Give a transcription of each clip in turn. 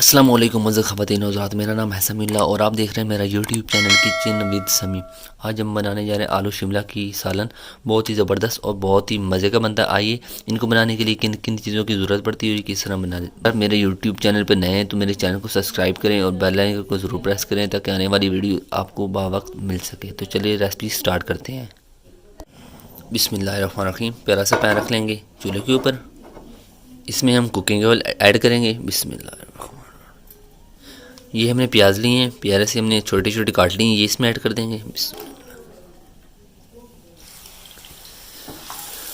अस्सलाम वालेकुम मज़े ख़वातीन हज़रात, मेरा नाम है समील्ला और आप देख रहे हैं मेरा यूट्यूब चैनल किचन विद समी। आज हम बनाने जा रहे हैं आलू शिमला की सालन। बहुत ही ज़बरदस्त और बहुत ही मज़े का बनता है। आइए इनको बनाने के लिए किन किन चीज़ों की ज़रूरत पड़ती है, किस तरह बनाने। अगर मेरे यूट्यूब चैनल पर नए हैं तो मेरे चैनल को सब्सक्राइब करें और बेल आइकन को ज़रूर प्रेस करें ताकि आने वाली वीडियो आपको बावक्त मिल सके। तो चलिए रेसिपी स्टार्ट करते हैं। बिस्मिल्लाहिर्रहमानिर्रहीम। प्यारा सा पैन रख लेंगे चूल्हे के ऊपर। इसमें हम कुकिंग ऑयल ऐड करेंगे। बिस्मिल्लाह। ये हमने प्याज लिए हैं, प्यारे से हमने छोटी छोटी काट ली हैं, ये इसमें ऐड कर देंगे।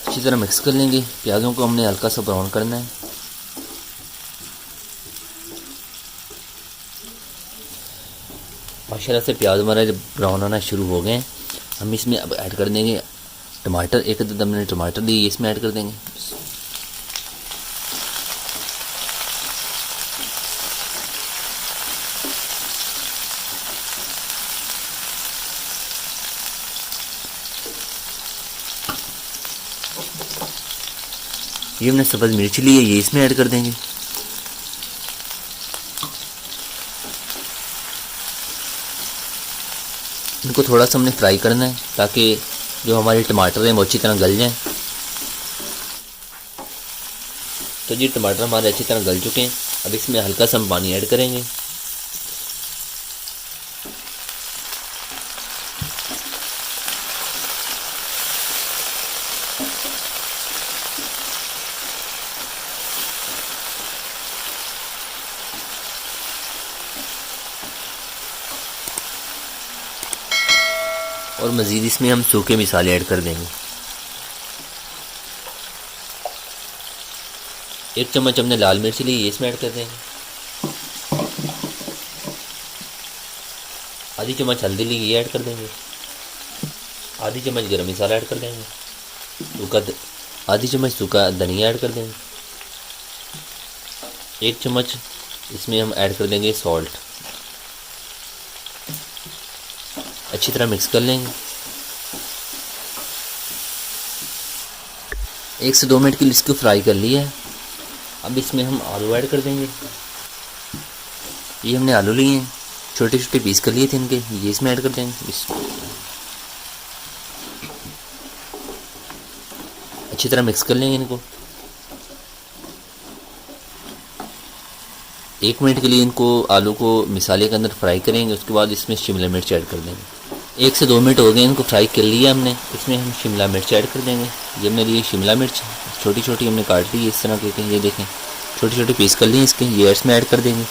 अच्छी तरह मिक्स कर लेंगे। प्याज़ों को हमने हल्का सा ब्राउन करना है। माशाल्लाह से प्याज हमारा जब ब्राउन होना शुरू हो गए हैं, हम इसमें अब ऐड कर देंगे टमाटर। एक आधा हमने टमाटर लिए, ये इसमें ऐड कर देंगे। ये हमने सब्ज़ मिर्च ली है, ये इसमें ऐड कर देंगे। इनको थोड़ा सा हमने फ्राई करना है ताकि जो हमारे टमाटर हैं वो अच्छी तरह गल जाएं। तो जी टमाटर हमारे अच्छी तरह गल चुके हैं। अब इसमें हल्का सा हम पानी ऐड करेंगे। और मज़ीद इसमें हम सूखे मसाले ऐड कर देंगे। 1 चम्मच हमने लाल मिर्च ली, ये इसमें ऐड कर देंगे। आधी चम्मच हल्दी ली, ये ऐड कर देंगे। आधी चम्मच गरम मसाला ऐड कर देंगे। आधी चम्मच सूखा धनिया ऐड कर देंगे। 1 चम्मच इसमें हम ऐड कर देंगे सॉल्ट। अच्छी तरह मिक्स कर लेंगे। 1 से 2 मिनट के लिए इसको फ्राई कर लिया है। अब इसमें हम आलू ऐड कर देंगे। ये हमने आलू लिए हैं, छोटे छोटे पीस कर लिए थे इनके, ये इसमें ऐड कर देंगे। अच्छी तरह मिक्स कर लेंगे इनको। 1 मिनट के लिए इनको आलू को मसाले के अंदर फ्राई करेंगे। उसके बाद इसमें शिमला मिर्च ऐड कर देंगे। 1 से 2 मिनट हो गए इनको फ्राई कर लिया हमने। इसमें हम शिमला मिर्च ऐड कर देंगे। ये हमने लिए शिमला मिर्च छोटी छोटी हमने काट ली इस तरह के, ये देखें छोटे छोटे पीस कर लिए इसके, ये इसमें ऐड कर देंगे।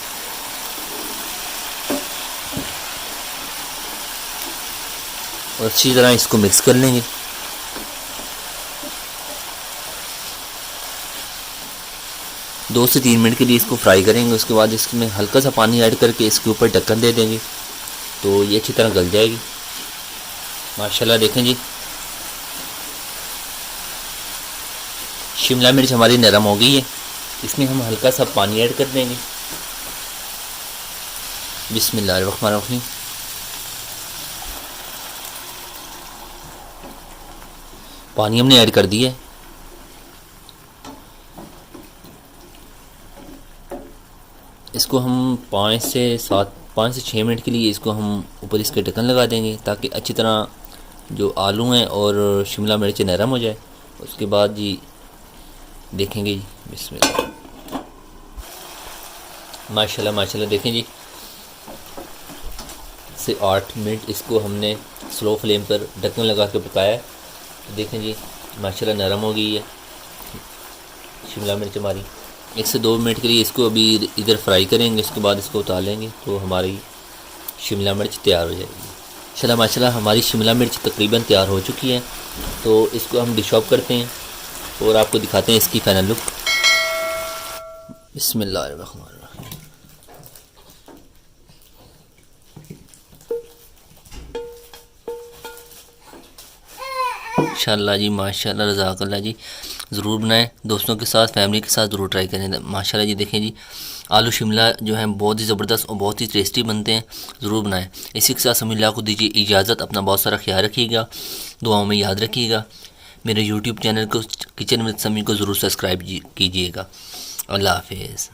और अच्छी तरह इसको मिक्स कर लेंगे। दो से 3 मिनट के लिए इसको फ्राई करेंगे। उसके बाद इसमें हल्का सा पानी ऐड करके इसके ऊपर ढक्कन दे देंगे तो ये अच्छी तरह गल जाएगी। माशाल्लाह देखें जी, शिमला मिर्च हमारी नरम हो गई है। इसमें हम हल्का सा पानी ऐड कर देंगे। बिस्मिल्लाहिर्रहमानिर्रहीम। पानी हमने ऐड कर दिया है। इसको हम 5 से 6 मिनट के लिए इसको हम ऊपर इसके ढक्कन लगा देंगे ताकि अच्छी तरह जो आलू हैं और शिमला मिर्च नरम हो जाए। उसके बाद जी देखेंगे जी, बिस्मिल्लाह। माशाल्लाह माशाल्लाह देखें जी, से 8 मिनट इसको हमने स्लो फ्लेम पर ढक्कन लगा के पकाया है। देखें जी माशाल्लाह नरम हो गई है शिमला मिर्च हमारी। 1 से 2 मिनट के लिए इसको अभी इधर फ्राई करेंगे। उसके बाद इसको उतार लेंगे तो हमारी शिमला मिर्च तैयार हो जाएगी। माशाल्लाह हमारी शिमला मिर्च तकरीबन तैयार हो चुकी है। तो इसको हम डिश ऑफ करते हैं और आपको दिखाते हैं इसकी फाइनल लुक। बिस्मिल्लाहिर्रहमानिर्रहीम। माशाल्लाह जी माशाल्लाह, रज़ाकल्लाह जी। ज़रूर बनाएं, दोस्तों के साथ फैमिली के साथ ज़रूर ट्राई करें। माशाल्लाह जी देखें जी, आलू शिमला जो है बहुत ही ज़बरदस्त और बहुत ही टेस्टी बनते हैं। ज़रूर बनाएं। इसी के साथ समील्ला को दीजिए इजाज़त। अपना बहुत सारा ख्याल रखिएगा, दुआओं में याद रखिएगा। मेरे यूट्यूब चैनल को किचन विद समी को ज़रूर सब्सक्राइब कीजिएगा। अल्लाह हाफिज़।